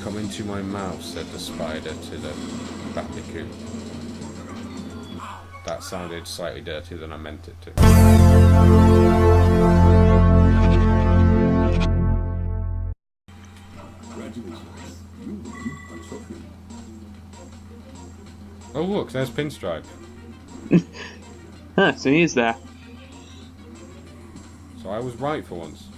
Come into my mouth, said the spider to the bandicoot. That sounded slightly dirtier than I meant it to. Oh look, there's Pinstripe. So he is there. So I was right for once.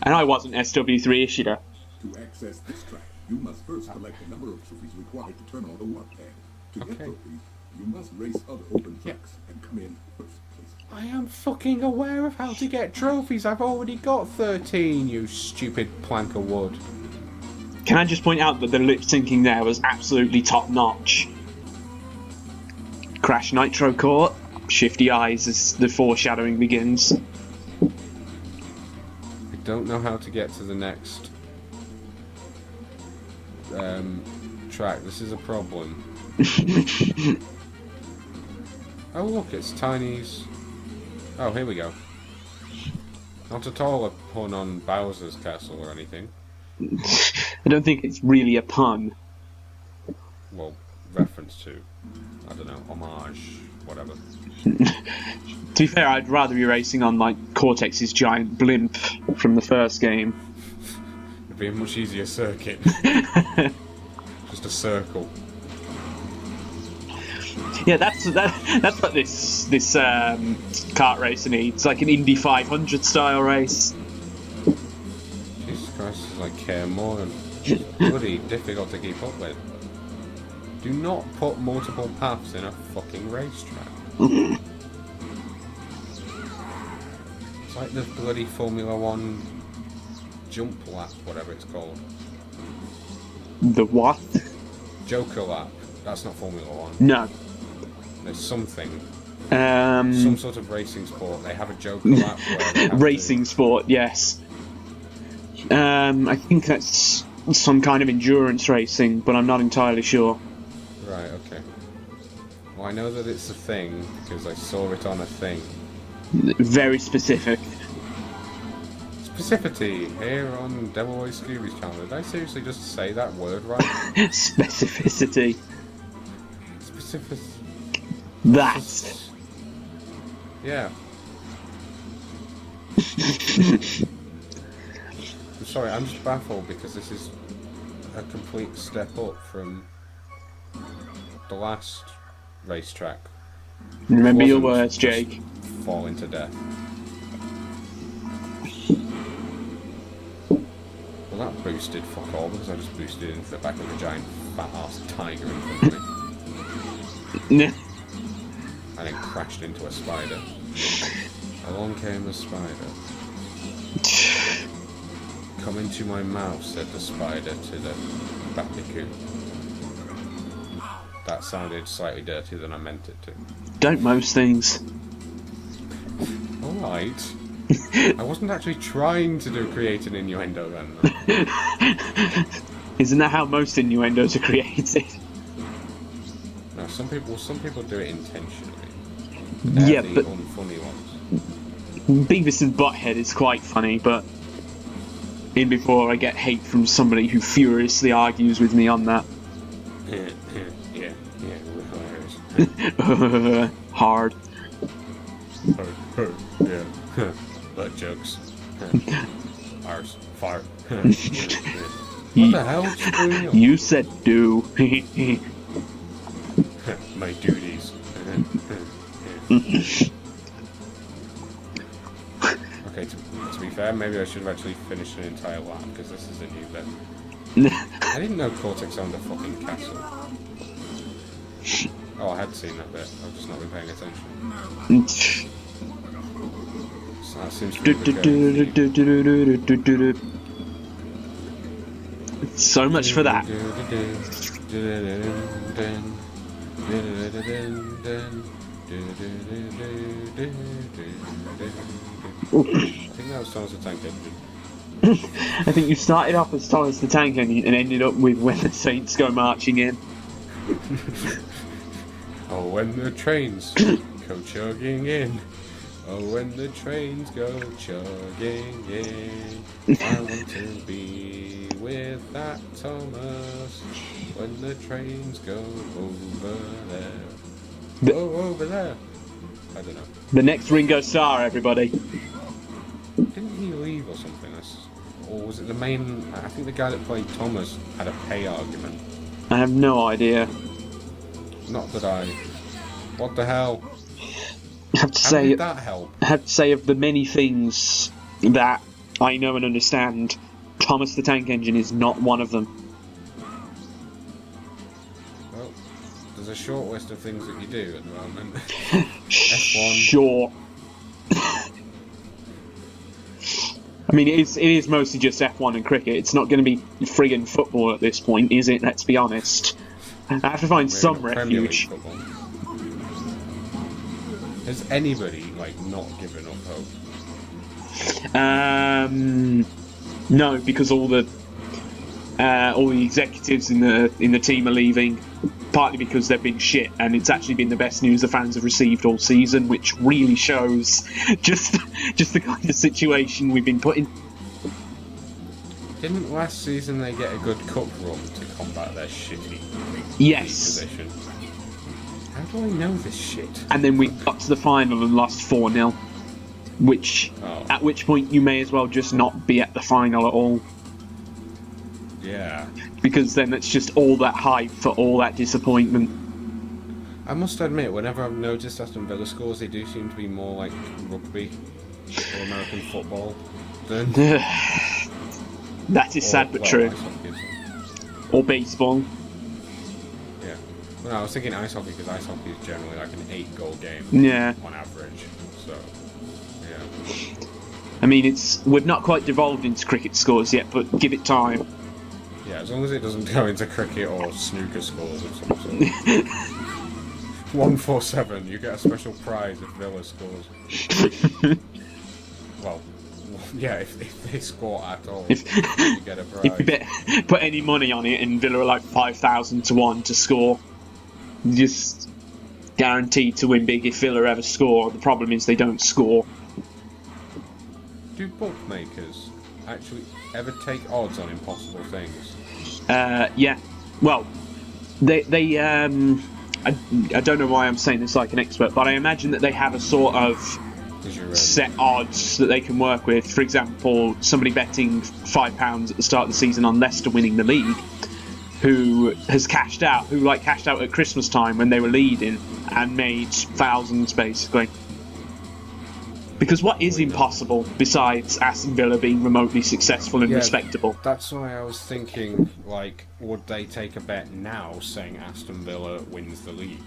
And I wasn't SW3 Ishida. To access this track, you must first collect the number of trophies required to turn on the warp pad. To get trophies, you must race other open tracks and come in first place. I am fucking aware of how to get trophies. I've already got 13, you stupid plank of wood. Can I just point out that the lip syncing there was absolutely top notch? Crash Nitro Court, shifty eyes as the foreshadowing begins. I don't know how to get to the next track. This is a problem. Oh look, it's Tiny's. Oh, here we go. Not at all a pun on Bowser's castle or anything. I don't think it's really a pun. Well, reference to, I don't know, homage, whatever. To be fair, I'd rather be racing on like Cortex's giant blimp from the first game. It'd be a much easier circuit. Just a circle. Yeah, that's what this kart racer needs, like an Indy 500 style race. Jesus Christ, it's like care more and bloody difficult to keep up with. Do not put multiple paths in a fucking racetrack. It's like the bloody Formula 1 jump lap, whatever it's called. The what? Joker lap. That's not Formula 1. No. There's something. Some sort of racing sport. They have a Joker lap where they have racing sport, yes. I think that's some kind of endurance racing, but I'm not entirely sure. Right, okay. Well, I know that it's a thing because I saw it on a thing. Very specific. Specificity here on DevilboyScooby's channel. Did I seriously just say that word right? Specificity. Specific. That. Yeah. I'm sorry, I'm just baffled because this is a complete step up from the last racetrack. Remember your words, Jake. Falling to death. Well, that boosted fuck all because I just boosted into the back of a giant fat ass tiger in front of me. And then crashed into a spider. Along came a spider. Come into my mouth, said the spider to the bandicoot. That sounded slightly dirtier than I meant it to. Don't most things. Alright. I wasn't actually trying to create an innuendo then. Isn't that how most innuendos are created? No, some people do it intentionally. Yeah, the but unfunny ones. Beavis and Butthead is quite funny, but in before I get hate from somebody who furiously argues with me on that. Yeah, hilarious. Hard. Yeah. Butt jokes. Arse. Fart. What the hell? You said do. My duties. Okay, to be fair, maybe I should have actually finished an entire lap, because this is a new bit. I didn't know Cortex owned a fucking castle. Oh, I had seen that bit. I've just not been paying attention. So that seems to be the So much for that. I think that was Thomas the Tank Engine. I think you started off as Thomas the Tank Engine and ended up with When the Saints Go Marching In. Oh, when the trains go chugging in. Oh, when the trains go chugging in, I want to be with that Thomas. When the trains go over there. Oh, over there. I don't know. The next Ringo Starr, everybody. Didn't he leave or something? Or was it the main... I think the guy that played Thomas had a pay argument. I have no idea. Not that I... What the hell? I have to How say, did that help? I have to say, of the many things that I know and understand, Thomas the Tank Engine is not one of them. Well, there's a short list of things that you do at the moment. F1. Sure. I mean, it is mostly just F1 and cricket. It's not going to be friggin' football at this point, is it? Let's be honest. I have to find Maybe some not Premier League refuge. football. Has anybody, not given up hope? No, because all the executives in the team are leaving, partly because they've been shit, and it's actually been the best news the fans have received all season, which really shows just the kind of situation we've been put in. Didn't last season they get a good cup run to combat their shitty Yes. league position? How do I know this shit? And then we got to the final and lost 4-0, at which point you may as well just not be at the final at all. Yeah. Because then it's just all that hype for all that disappointment. I must admit, whenever I've noticed Aston Villa scores, they do seem to be more like rugby or American football than... That is sad but true. Ice hockey. Or baseball. Yeah. Well, no, I was thinking ice hockey because ice hockey is generally like an 8-goal game Yeah. on average. So, yeah. I mean, we've not quite devolved into cricket scores yet, but give it time. Yeah, as long as it doesn't go into cricket or snooker scores of some sort. 147, you get a special prize if Villa scores. Well, yeah, if they score at all, you get a prize. If you put any money on it and Villa are like 5,000 to 1 to score, just guaranteed to win big if Villa ever score. The problem is they don't score. Do bookmakers actually ever take odds on impossible things? Yeah. Well, they I don't know why I'm saying this like an expert, but I imagine that they have a sort of set odds that they can work with. For example, somebody betting £5 at the start of the season on Leicester winning the league, who cashed out at Christmas time when they were leading and made thousands basically. Because what is impossible besides Aston Villa being remotely successful and respectable? That's why I was thinking, would they take a bet now saying Aston Villa wins the league?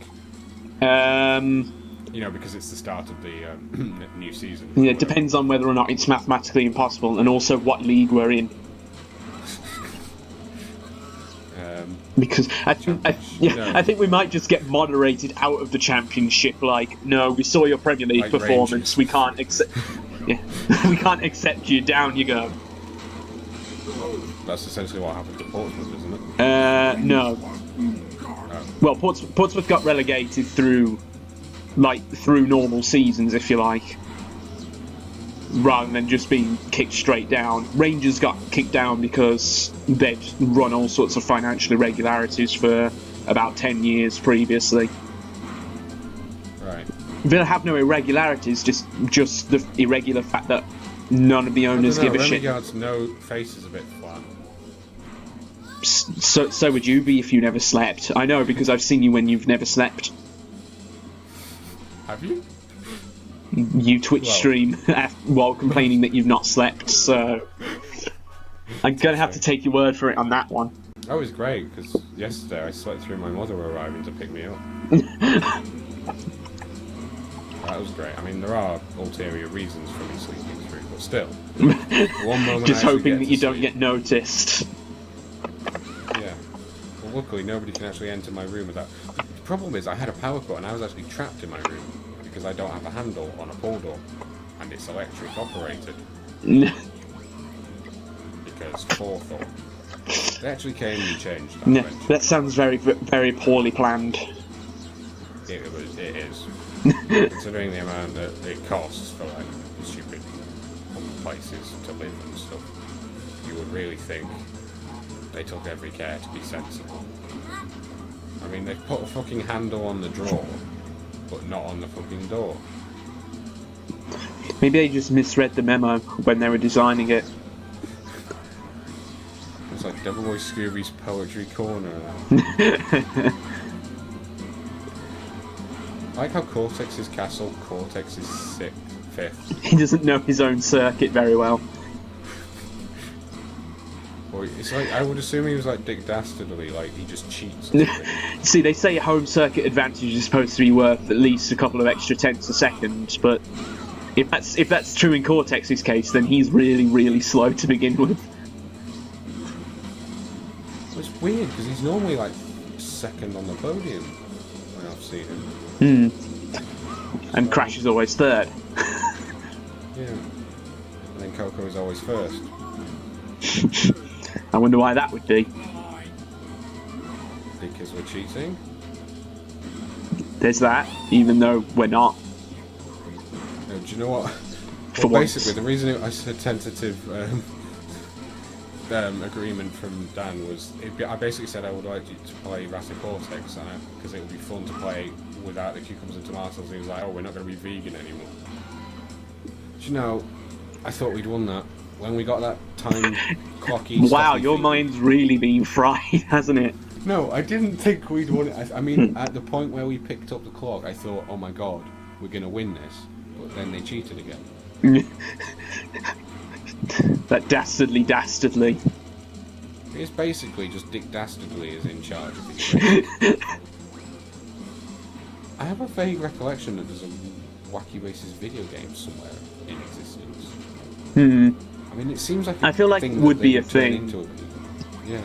Because it's the start of the new season. Yeah, it depends on whether or not it's mathematically impossible, and also what league we're in. Because I think we might just get moderated out of the championship. No, we saw your Premier League performance. Rangers. We can't accept. Yeah, we can't accept you. Down you go. That's essentially what happened to Portsmouth, isn't it? No. Well, Portsmouth got relegated through normal seasons, if you like, rather than just being kicked straight down. Rangers got kicked down because they'd run all sorts of financial irregularities for about 10 years previously. Right. Villa have no irregularities, just the irregular fact that none of the owners give a shit. Remigard's no face is a bit flat. So would you be if you never slept. I know, because I've seen you when you've never slept. Have you? You Twitch stream while complaining that you've not slept, so I'm going to have to take your word for it on that one. That was great, because yesterday I slept through my mother arriving to pick me up. That was great. I mean, there are ulterior reasons for me sleeping through, but still. One moment just hoping that you don't get noticed. Yeah. Well, luckily nobody can actually enter my room without... The problem is I had a power cut and I was actually trapped in my room. Because I don't have a handle on a pull door, and it's electric operated. Because forethought. They actually came and changed that. That sounds very, very poorly planned. It is. Considering the amount that it costs for like stupid places to live and stuff, you would really think they took every care to be sensible. I mean, they put a fucking handle on the drawer, but not on the fucking door. Maybe they just misread the memo when they were designing it. It's like DevilboyScooby's Poetry Corner. I like how Cortex is castle, Cortex is fifth. He doesn't know his own circuit very well. Or it's like, I would assume he was like Dick Dastardly, like he just cheats or something. See, they say home circuit advantage is supposed to be worth at least a couple of extra tenths a second, but if that's true in Cortex's case, then he's really, really slow to begin with. It's weird, because he's normally like second on the podium when I've seen him. And Crash is always third. Yeah. And then Coco is always first. I wonder why that would be. Because we're cheating? There's that, even though we're not. No, do you know what? For Well, once. basically, the reason I said tentative agreement from Dan was, I basically said I would like you to play Ratty Cortex because it would be fun to play without the cucumbers and tomatoes. And he was like, oh, we're not going to be vegan anymore. Do you know, I thought we'd won that. When we got that time clocky... Wow, stuffy your thing. mind's really been fried, hasn't it? No, I didn't think we'd won it. I mean, at the point where we picked up the clock, I thought, oh my god, we're going to win this. But then they cheated again. That dastardly. It's basically just Dick Dastardly is in charge of these races. I have a vague recollection that there's a Wacky Races video game somewhere in existence. I mean, it seems like I feel like it would be a thing. Yeah.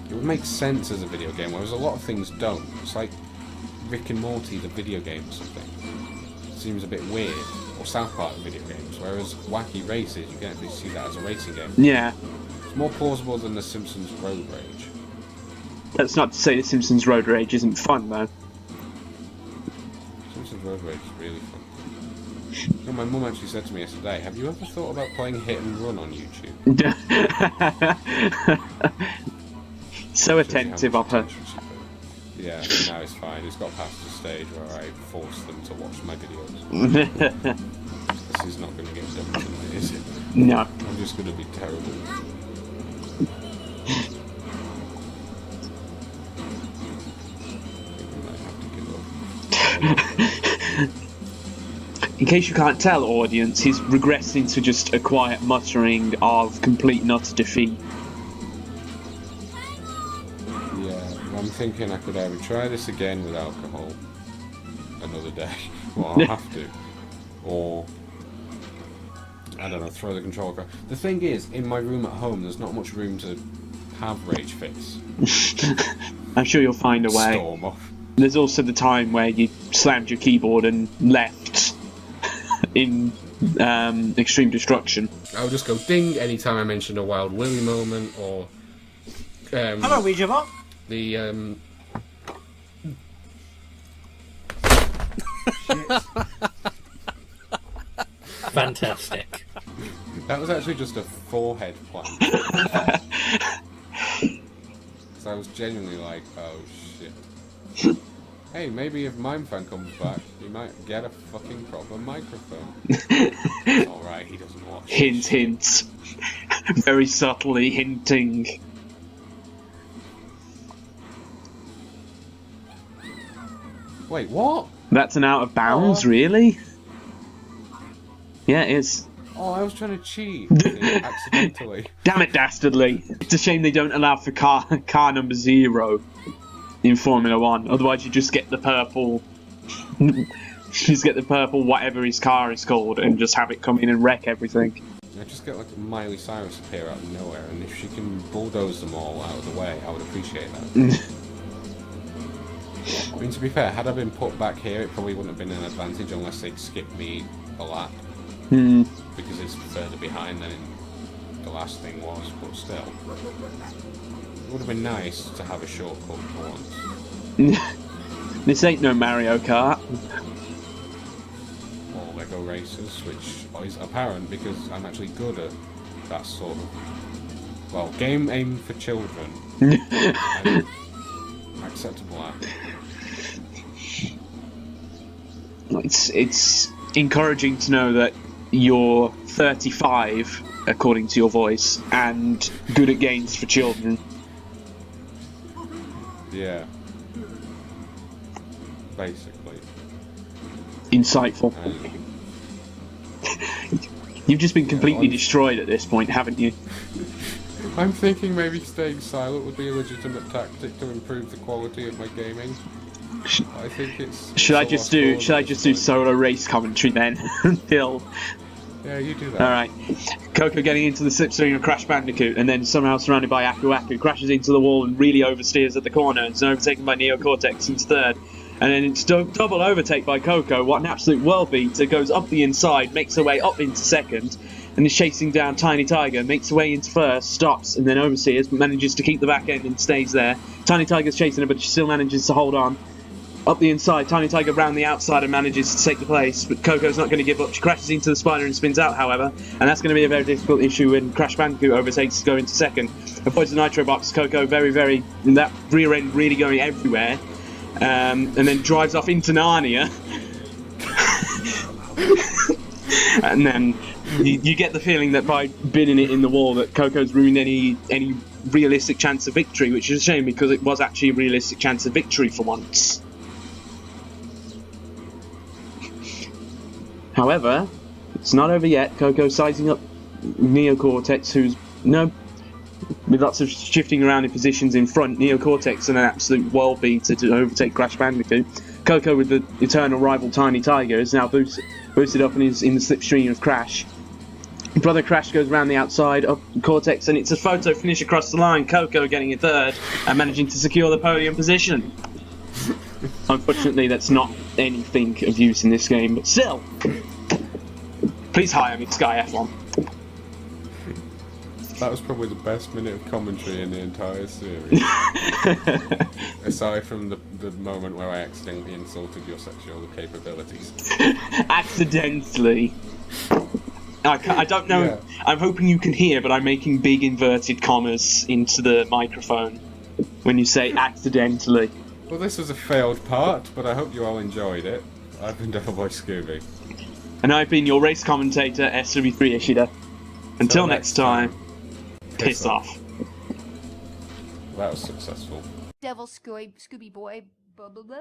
It would make sense as a video game, whereas a lot of things don't. It's like Rick and Morty, the video game or something. It seems a bit weird. Or South Park video games, whereas Wacky Races, you can actually see that as a racing game. Yeah. It's more plausible than The Simpsons Road Rage. That's not to say The Simpsons Road Rage isn't fun, though. Simpsons Road Rage is really fun. You know, my mum actually said to me yesterday, have you ever thought about playing Hit and Run on YouTube? So attentive of her. Yeah, now it's fine. It's got past the stage where I force them to watch my videos. This is not going to get done tonight, is it? No. I'm just going to be terrible. In case you can't tell, audience, he's regressed into just a quiet muttering of complete and utter defeat. Yeah, I'm thinking I could either try this again with alcohol another day, well, I'll have to, or, I don't know, throw the controller across. The thing is, in my room at home, there's not much room to have rage fits. I'm sure you'll find a way. Storm off. There's also the time where you slammed your keyboard and left in extreme destruction. I'll just go ding anytime I mention a Wild Willy moment, or Hello, Ouija bot. the Fantastic. that was actually just a forehead plant. So I was genuinely like, oh shit. Hey, maybe if MimeFan comes back, he might get a fucking proper microphone. Alright, he doesn't watch. Hint, hint. Very subtly hinting. Wait, what? That's an out of bounds, Oh. really? Yeah, it is. Oh, I was trying to cheat accidentally. Damn it, dastardly. It's a shame they don't allow for car number 0 in Formula 1. Otherwise you just get the purple... just get the purple whatever his car is called and just have it come in and wreck everything. I just get like Miley Cyrus appear out of nowhere, and if she can bulldoze them all out of the way, I would appreciate that. I mean, to be fair, had I been put back here, it probably wouldn't have been an advantage unless they'd skipped me a lap. Because it's further behind than the last thing was, but still. It would have been nice to have a shortcut for once. This ain't no Mario Kart. Or Lego Racers, which is apparent because I'm actually good at that sort of, well, game aimed for children. I'm acceptable at. It's encouraging to know that you're 35, according to your voice, and good at games for children. Yeah. Basically. Insightful. You've just been completely destroyed at this point, haven't you? I'm thinking maybe staying silent would be a legitimate tactic to improve the quality of my gaming. I think it's. Should I just do solo race commentary then? Until. Yeah, you do that. Alright. Coco getting into the slipstream of Crash Bandicoot and then somehow surrounded by Aku Aku, crashes into the wall and really oversteers at the corner and is overtaken by Neo Cortex into third. And then it's double overtake by Coco. What an absolute world beater. Goes up the inside, makes her way up into second, and is chasing down Tiny Tiger, makes her way into first, stops, and then oversteers, but manages to keep the back end and stays there. Tiny Tiger's chasing her, but she still manages to hold on. Up the inside, Tiny Tiger round the outside and manages to take the place, but Coco's not going to give up. She crashes into the spider and spins out, however, and that's going to be a very difficult issue when Crash Bandicoot overtakes to go into second. Avoids the Nitro Box, Coco very, that rear end really going everywhere, and then drives off into Narnia. And then you get the feeling that by bidding it in the wall that Coco's ruined any realistic chance of victory, which is a shame because it was actually a realistic chance of victory for once. However, it's not over yet. Coco sizing up Neo Cortex, who's with lots of shifting around in positions in front. Neo Cortex and an absolute world beater to overtake Crash Bandicoot. Coco with the eternal rival Tiny Tiger is now boosted up and is in the slipstream of Crash. Brother Crash goes around the outside of Cortex and it's a photo finish across the line. Coco getting a third and managing to secure the podium position. Unfortunately, that's not anything of use in this game, but still. Please hire me, Sky F1. That was probably the best minute of commentary in the entire series. Aside from the moment where I accidentally insulted your sexual capabilities. Accidentally. I don't know. Yeah. I'm hoping you can hear, but I'm making big inverted commas into the microphone when you say accidentally. Well, this was a failed part, but I hope you all enjoyed it. I've been DevilboyScooby. And I've been your race commentator, SW3 Ishida. Until next time, piss off. That was successful. Devil Scooby Boy, blah blah blah.